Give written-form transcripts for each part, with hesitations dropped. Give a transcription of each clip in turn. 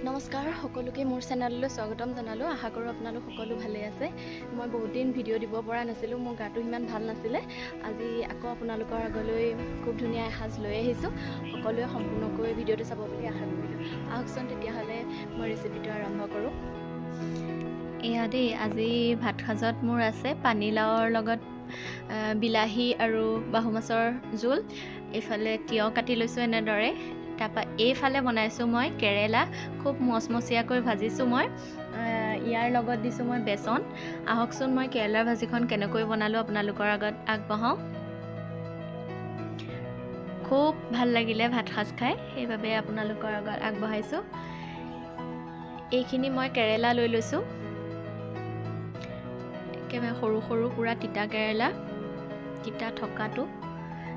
নমস্কাৰ সকলোকে মোৰ চেনেললৈ স্বাগতম জনালোঁ। আশা কৰোঁ আপোনালোক সকলো ভালে আছে। মই বহুত দিন ভিডিঅ' দিব পৰা নাছিলোঁ, মোৰ গাটো ইমান ভাল নাছিলে। আজি আকৌ আপোনালোকৰ আগলৈ খুব ধুনীয়া এসাঁজ লৈ আহিছোঁ। সকলোৱে সম্পূৰ্ণকৈ ভিডিঅ'টো চাব বুলি আশা কৰিলোঁ। আহকচোন তেতিয়াহ'লে মই ৰেচিপিটো আৰম্ভ কৰোঁ। এয়া দেই, আজি ভাত সাজত মোৰ আছে পানীলাওৰ লগত বিলাহী আৰু বাহু মাছৰ জোল। এইফালে তিয়ঁহ কাটি লৈছোঁ এনেদৰে। তাৰপৰা এইফালে বনাইছোঁ মই কেৰেলা, খুব মচমচীয়াকৈ ভাজিছোঁ মই। ইয়াৰ লগত দিছোঁ মই বেচন। আহকচোন মই কেৰেলাৰ ভাজিখন কেনেকৈ বনালোঁ আপোনালোকৰ আগত আগবঢ়াওঁ। খুব ভাল লাগিলে ভাত সাজ খাই, সেইবাবে আপোনালোকৰ আগত আগবঢ়াইছোঁ। এইখিনি মই কেৰেলা লৈ লৈছোঁ, একেবাৰে সৰু সৰু পূৰা তিতা কেৰেলা, তিতা থকাটো।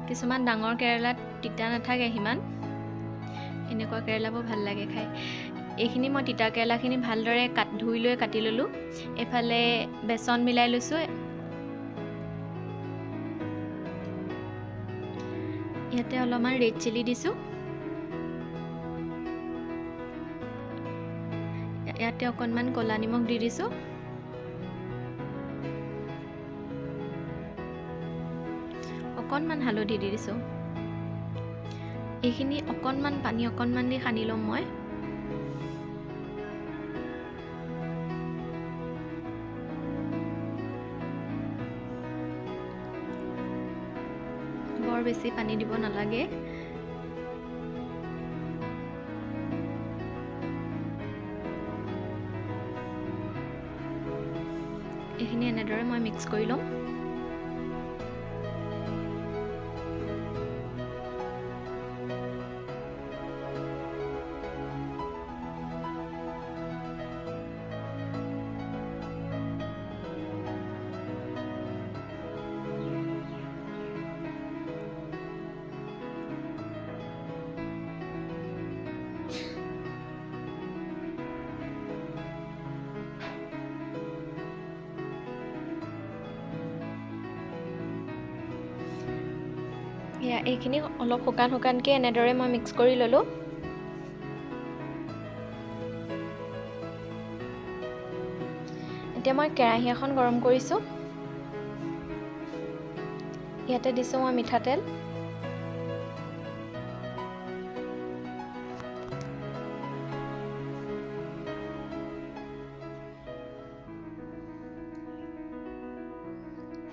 কিছুমান ডাঙৰ কেৰেলাত তিতা নাথাকে সিমান, এনেকুৱা কেৰেলাবোৰ ভাল লাগে খাই। এইখিনি মই তিতা কেৰেলাখিনি ভালদৰে ধুই লৈ কাটি ল'লোঁ। এইফালে বেচন মিলাই লৈছোঁ। ইয়াতে অলপমান ৰেড চিলি দিছোঁ। ইয়াতে অকণমান ক'লা নিমখ দি দিছোঁ। অকণমান হালধি দি দিছোঁ। এইখিনি অকণমান পানী অকণমান দি সানি ল'ম মই। বৰ বেছি পানী দিব নালাগে। এইখিনি এনেদৰে মই মিক্স কৰি ল'ম। এইখিনি অলপ শুকানকৈ এনেদৰে মই মিক্স কৰি ল'লোঁ। এতিয়া মই কেৰাহী এখন গৰম কৰিছোঁ। ইয়াতে দিছোঁ মই মিঠাতেল।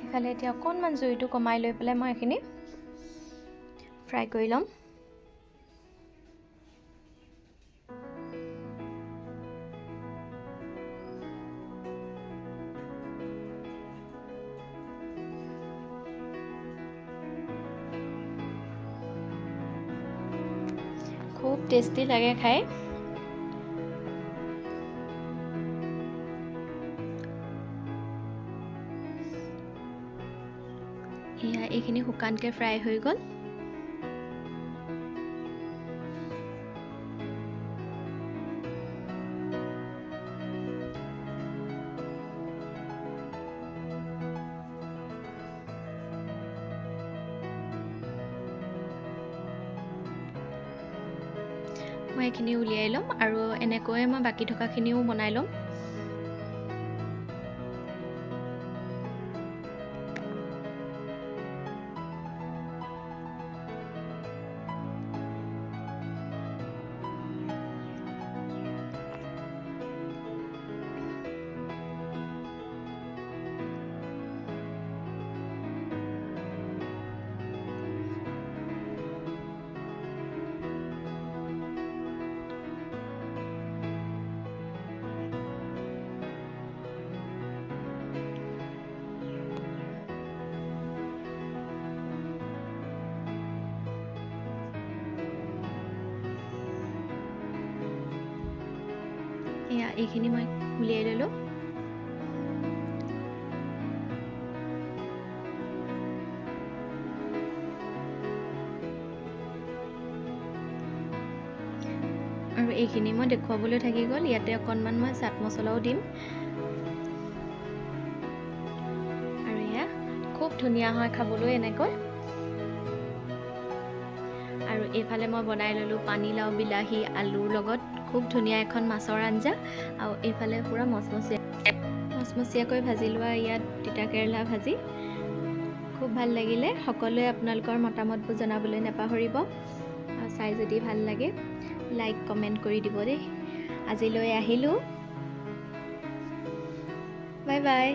এইফালে এতিয়া অকণমান জুইটো কমাই লৈ পেলাই মই এইখিনি ফ্ৰাই কৰি ল'ম। খুব টেষ্টি লাগে খাই। এইখিনি শুকানকৈ ফ্ৰাই হৈ গ'ল। মই এইখিনি উলিয়াই ল'ম আৰু এনেকৈয়ে মই বাকী থকাখিনিও বনাই ল'ম। এইখিনি মই উলিয়াই ল'লোঁ। আৰু এইখিনি মই দেখুৱাবলৈ থাকি গ'ল। ইয়াতে অকণমান মই চাট মছলাও দিম। আৰু এয়া খুব ধুনীয়া হয় খাবলৈ এনেকৈ। আৰু এইফালে মই বনাই ল'লোঁ পানীলাও বিলাহী আলুৰ লগত খুব ধুনীয়া এখন মাছৰ আঞ্জা আৰু এইফালে পূৰা মচমচীয়াকৈ ভাজি লোৱা ইয়াত তিতা কেৰেলা ভাজি। খুব ভাল লাগিলে। সকলোৱে আপোনালোকৰ মতামতবোৰ জনাবলৈ নাপাহৰিব। চাই যদি ভাল লাগে লাইক কমেণ্ট কৰি দিব দেই। আজিলৈ আহিলোঁ, বাই বাই।